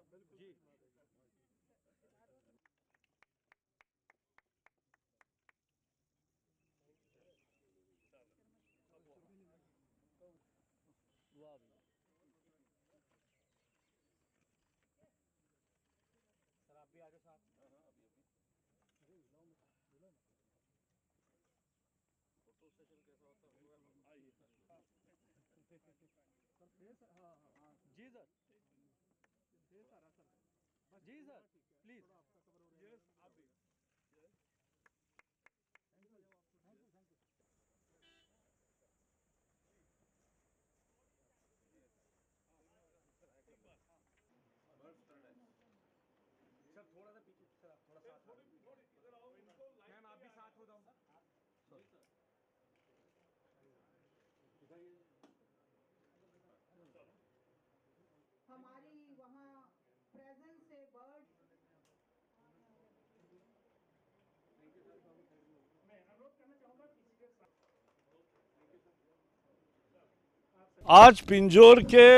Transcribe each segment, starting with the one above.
Sir आप भी आगे साथ। फोटो सेशन कैसा होता है? आइए जी सर, जी सर प्लीज। यस आप भी। सर थोड़ा सा पीछे, सर आप थोड़ा साथ मैम आप भी साथ हो जाओ सर। हमारी वहाँ प्रेजेंस है बर्ड। मैं अनुरोध करना चाहूंगा किसी के आज पिंजौर के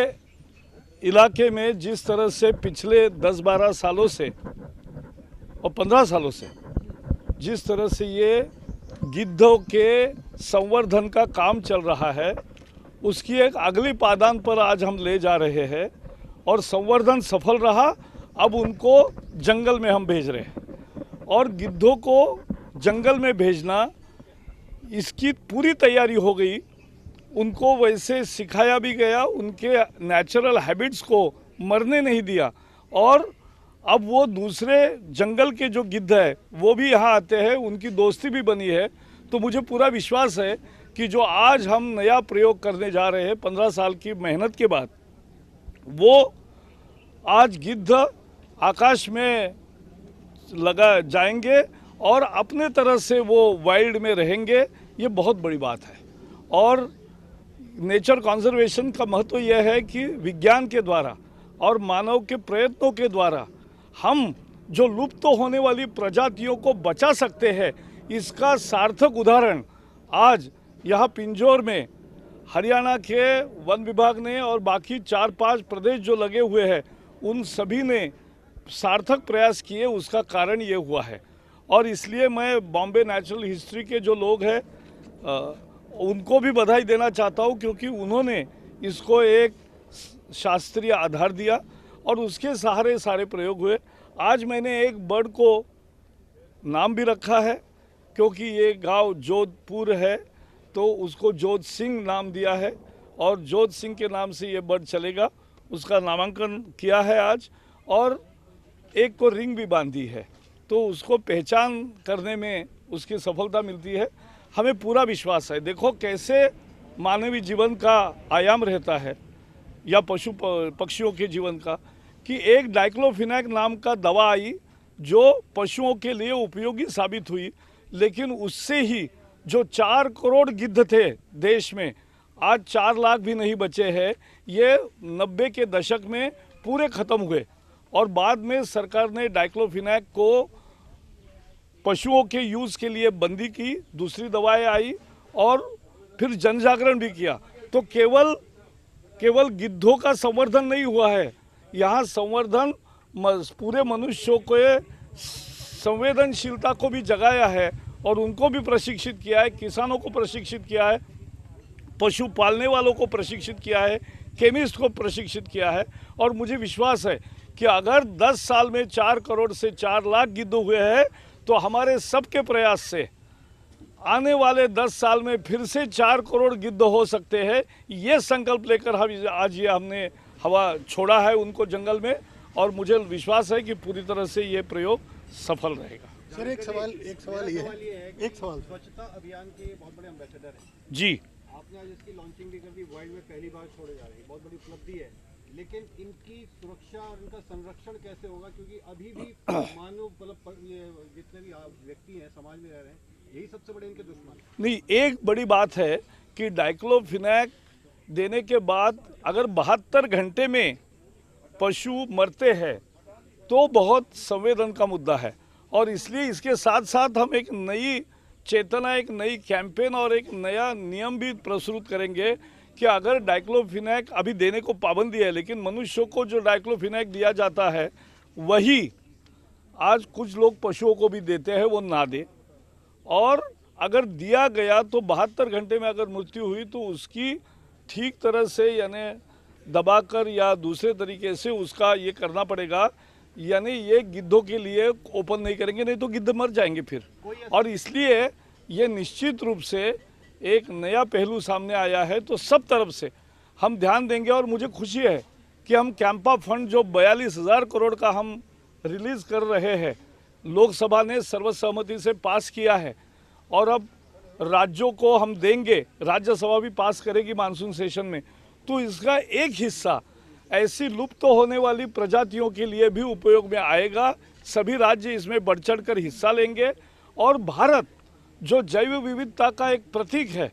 इलाके में जिस तरह से पिछले 10-12 सालों से और 15 सालों से जिस तरह से ये गिद्धों के संवर्धन का काम चल रहा है, उसकी एक अगली पायदान पर आज हम ले जा रहे हैं और संवर्धन सफल रहा। अब उनको जंगल में हम भेज रहे हैं और गिद्धों को जंगल में भेजना, इसकी पूरी तैयारी हो गई। उनको वैसे सिखाया भी गया, उनके नेचुरल हैबिट्स को मरने नहीं दिया और अब वो दूसरे जंगल के जो गिद्ध है वो भी यहाँ आते हैं, उनकी दोस्ती भी बनी है। तो मुझे पूरा विश्वास है कि जो आज हम नया प्रयोग करने जा रहे हैं 15 साल की मेहनत के बाद, वो आज गिद्ध आकाश में लगा जाएंगे और अपने तरह से वो वाइल्ड में रहेंगे। ये बहुत बड़ी बात है और नेचर कंजर्वेशन का महत्व यह है कि विज्ञान के द्वारा और मानव के प्रयत्नों के द्वारा हम जो लुप्त होने वाली प्रजातियों को बचा सकते हैं, इसका सार्थक उदाहरण आज यहाँ पिंजौर में हरियाणा के वन विभाग ने और बाकी 4-5 प्रदेश जो लगे हुए हैं, उन सभी ने सार्थक प्रयास किए। उसका कारण ये हुआ है और इसलिए मैं बॉम्बे नेचुरल हिस्ट्री के जो लोग हैं उनको भी बधाई देना चाहता हूँ, क्योंकि उन्होंने इसको एक शास्त्रीय आधार दिया और उसके सहारे सारे प्रयोग हुए। आज मैंने एक बर्ड को नाम भी रखा है, क्योंकि ये गांव जोधपुर है तो उसको जोध सिंह नाम दिया है और जोध सिंह के नाम से ये बर्ड चलेगा। उसका नामांकन किया है आज और एक को रिंग भी बांधी है, तो उसको पहचान करने में उसकी सफलता मिलती है। हमें पूरा विश्वास है। देखो कैसे मानवीय जीवन का आयाम रहता है या पशु पक्षियों के जीवन का, कि एक डाइक्लोफिनेक नाम का दवा आई जो पशुओं के लिए उपयोगी साबित हुई, लेकिन उससे ही जो 4 करोड़ गिद्ध थे देश में, आज 4 लाख भी नहीं बचे हैं। ये 90 के दशक में पूरे ख़त्म हुए और बाद में सरकार ने डाइक्लोफिनेक को पशुओं के यूज़ के लिए बंदी की, दूसरी दवाएं आई और फिर जन जागरण भी किया। तो केवल गिद्धों का संवर्धन नहीं हुआ है, यहाँ संवर्धन पूरे मनुष्यों को संवेदनशीलता को भी जगाया है और उनको भी प्रशिक्षित किया है, किसानों को प्रशिक्षित किया है, पशु पालने वालों को प्रशिक्षित किया है, केमिस्ट को प्रशिक्षित किया है। और मुझे विश्वास है कि अगर 10 साल में 4 करोड़ से 4 लाख गिद्ध हुए हैं, तो हमारे सबके प्रयास से आने वाले 10 साल में फिर से 4 करोड़ गिद्ध हो सकते हैं। ये संकल्प लेकर हम आज ये हमने हवा छोड़ा है उनको जंगल में और मुझे विश्वास है कि पूरी तरह से ये प्रयोग सफल रहेगा। सर एक सवाल ये है, एक सवाल, स्वच्छता अभियान के बहुत बड़े एम्बेसडर हैं जी। आपने आज इसकी लॉन्चिंग भी कर दी, वर्ल्ड में पहली बार छोड़े जा रही है, बहुत बड़ी उपलब्धि है। लेकिन इनकी सुरक्षा और इनका संरक्षण कैसे होगा, क्योंकि अभी भी मानव मतलब ये जितने भी व्यक्ति हैं समाज में रह रहे हैं, यही सबसे बड़े इनके दुश्मन। नहीं, एक बड़ी बात है कि डाइक्लोफिनेक देने के बाद अगर 72 घंटे में पशु मरते हैं तो बहुत संवेदन का मुद्दा है और इसलिए इसके साथ साथ हम एक नई चेतना, एक नई कैंपेन और एक नया नियम भी प्रस्तुत करेंगे कि अगर डाइक्लोफिनेक अभी देने को पाबंदी है, लेकिन मनुष्यों को जो डाइक्लोफिनेक दिया जाता है वही आज कुछ लोग पशुओं को भी देते हैं, वो ना दे। और अगर दिया गया तो 72 घंटे में अगर मृत्यु हुई तो उसकी ठीक तरह से यानी दबाकर या दूसरे तरीके से उसका ये करना पड़ेगा, यानी ये गिद्धों के लिए ओपन नहीं करेंगे, नहीं तो गिद्ध मर जाएंगे फिर। और इसलिए ये निश्चित रूप से एक नया पहलू सामने आया है, तो सब तरफ से हम ध्यान देंगे। और मुझे खुशी है कि हम कैंपा फंड जो 42,000 करोड़ का हम रिलीज कर रहे हैं, लोकसभा ने सर्वसम्मति से पास किया है और अब राज्यों को हम देंगे, राज्यसभा भी पास करेगी मानसून सेशन में। तो इसका एक हिस्सा ऐसी लुप्त होने वाली प्रजातियों के लिए भी उपयोग में आएगा। सभी राज्य इसमें बढ़ चढ़ कर हिस्सा लेंगे और भारत जो जैव विविधता का एक प्रतीक है,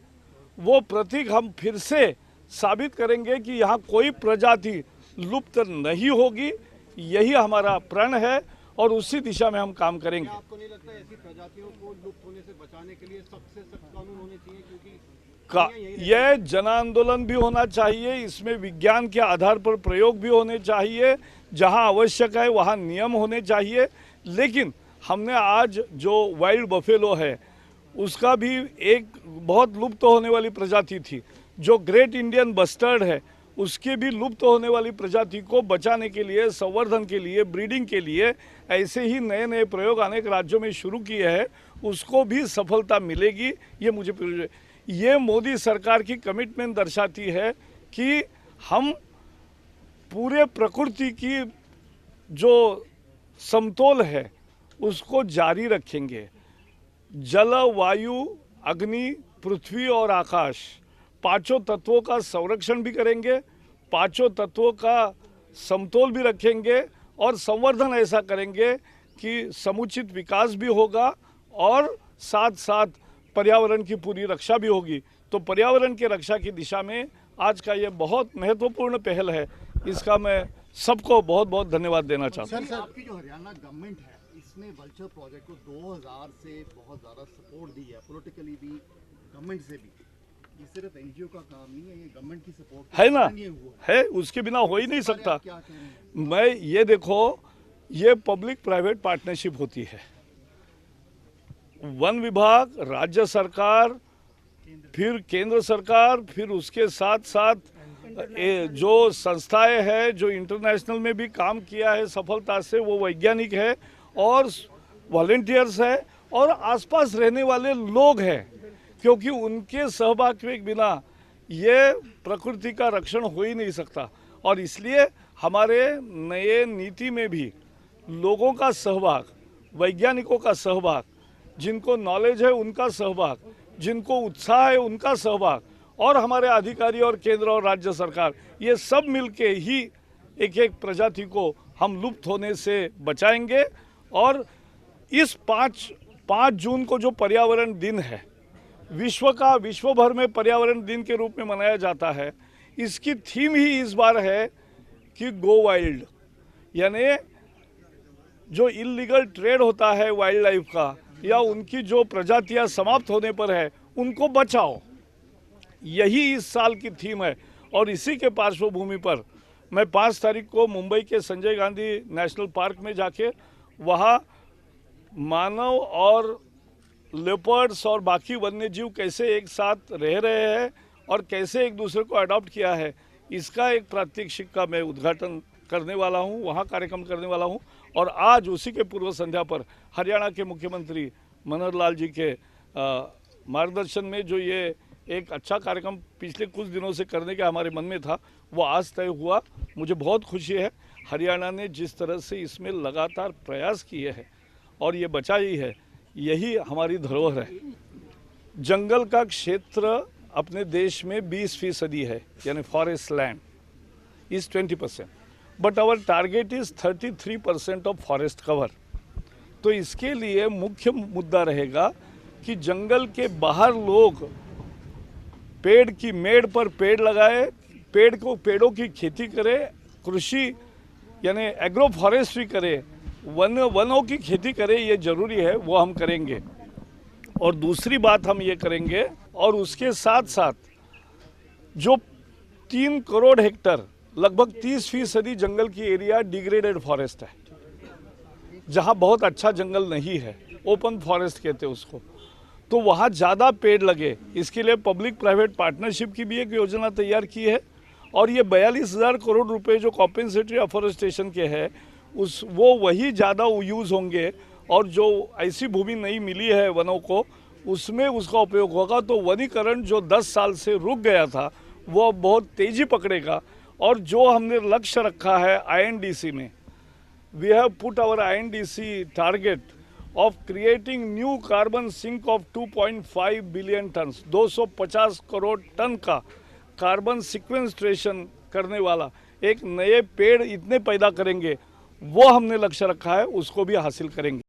वो प्रतीक हम फिर से साबित करेंगे कि यहाँ कोई प्रजाति लुप्त नहीं होगी। यही हमारा प्रण है और उसी दिशा में हम काम करेंगे। क्या आपको नहीं लगता ऐसी प्रजातियों को लुप्त होने से बचाने के लिए सख्त से सख्त कानून होने चाहिए, क्योंकि यह जन आंदोलन भी होना चाहिए, इसमें विज्ञान के आधार पर प्रयोग भी होने चाहिए, जहां आवश्यक है वहां नियम होने चाहिए। लेकिन हमने आज जो वाइल्ड बफेलो है उसका भी एक बहुत लुप्त होने वाली प्रजाति थी, जो ग्रेट इंडियन बस्टर्ड है उसके भी लुप्त होने वाली प्रजाति को बचाने के लिए, संवर्धन के लिए, ब्रीडिंग के लिए ऐसे ही नए नए प्रयोग अनेक राज्यों में शुरू किए हैं, उसको भी सफलता मिलेगी। ये मोदी सरकार की कमिटमेंट दर्शाती है कि हम पूरे प्रकृति की जो समतोल है उसको जारी रखेंगे। जल, वायु, अग्नि, पृथ्वी और आकाश, पांचों तत्वों का संरक्षण भी करेंगे, पांचों तत्वों का समतोल भी रखेंगे और संवर्धन ऐसा करेंगे कि समुचित विकास भी होगा और साथ साथ पर्यावरण की पूरी रक्षा भी होगी। तो पर्यावरण की रक्षा की दिशा में आज का ये बहुत महत्वपूर्ण पहल है, इसका मैं सबको बहुत बहुत धन्यवाद देना चाहता हूँ। आपकी जो हरियाणा गवर्नमेंट है इसने वल्चर प्रोजेक्ट को 2000 से बहुत ज़्यादा सपोर्ट दी है, पॉलिटिकली भी, गवर्नमेंट से भी। ये सिर्फ एनजीओ का काम नहीं है, ये गवर्नमेंट की सपोर्ट है ना, है, उसके बिना हो ही नहीं सकता। मैं ये देखो, ये पब्लिक प्राइवेट पार्टनरशिप होती है, वन विभाग, राज्य सरकार, फिर केंद्र सरकार, फिर उसके साथ साथ जो संस्थाएं हैं जो इंटरनेशनल में भी काम किया है सफलता से, वो वैज्ञानिक है और वॉलंटियर्स है और आसपास रहने वाले लोग हैं, क्योंकि उनके सहभाग के बिना ये प्रकृति का रक्षण हो ही नहीं सकता। और इसलिए हमारे नए नीति में भी लोगों का सहभाग, वैज्ञानिकों का सहभाग, जिनको नॉलेज है उनका सहभाग, जिनको उत्साह है उनका सहभाग, और हमारे अधिकारी और केंद्र और राज्य सरकार, ये सब मिलके ही एक एक प्रजाति को हम लुप्त होने से बचाएंगे। और इस 5 जून को जो पर्यावरण दिन है, विश्व भर में पर्यावरण दिन के रूप में मनाया जाता है, इसकी थीम ही इस बार है कि गो वाइल्ड, यानी जो इल्लीगल ट्रेड होता है वाइल्ड लाइफ का या उनकी जो प्रजातियां समाप्त होने पर है उनको बचाओ, यही इस साल की थीम है। और इसी के पार्श्वभूमि पर मैं 5 तारीख को मुंबई के संजय गांधी नेशनल पार्क में जाके वहाँ मानव और लेपर्ड्स और बाकी वन्य जीव कैसे एक साथ रह रहे हैं और कैसे एक दूसरे को अडॉप्ट किया है, इसका एक प्रात्यक्षिक का मैं उद्घाटन करने वाला हूँ, वहाँ कार्यक्रम करने वाला हूँ। और आज उसी के पूर्व संध्या पर हरियाणा के मुख्यमंत्री मनोहर लाल जी के मार्गदर्शन में जो ये एक अच्छा कार्यक्रम पिछले कुछ दिनों से करने का हमारे मन में था, वो आज तय हुआ। मुझे बहुत खुशी है, हरियाणा ने जिस तरह से इसमें लगातार प्रयास किए हैं और ये बचाई है, यही हमारी धरोहर है। जंगल का क्षेत्र अपने देश में 20% है, यानी forest land is 20%, but our target is 33% of forest cover. तो इसके लिए मुख्य मुद्दा रहेगा कि जंगल के बाहर लोग पेड़ की मेड़ पर पेड़ लगाए, पेड़ों की खेती करे, कृषि यानी एग्रो फॉरेस्ट्री करे, वनों की खेती करे, ये जरूरी है, वो हम करेंगे। और दूसरी बात हम ये करेंगे, और उसके साथ साथ जो 3 करोड़ हेक्टर लगभग 30% जंगल की एरिया डिग्रेडेड फॉरेस्ट है, जहां बहुत अच्छा जंगल नहीं है, ओपन फॉरेस्ट कहते हैं उसको। तो वहां ज़्यादा पेड़ लगे, इसके लिए पब्लिक प्राइवेट पार्टनरशिप की भी एक योजना तैयार की है। और ये 42,000 करोड़ रुपए जो कॉम्पेंसेटरी अफॉरेस्टेशन के हैं वो वही ज़्यादा यूज़ होंगे, और जो ऐसी भूमि नहीं मिली है वनों को उसमें उसका उपयोग होगा। तो वनीकरण जो 10 साल से रुक गया था वो बहुत तेज़ी पकड़ेगा। और जो हमने लक्ष्य रखा है INDC में, we have put our INDC target of creating new carbon sink of 2.5 billion tons, 250 crore ton का कार्बन सिक्वेंस्ट्रेशन करने वाला एक नए पेड़ इतने पैदा करेंगे, वो हमने लक्ष्य रखा है, उसको भी हासिल करेंगे।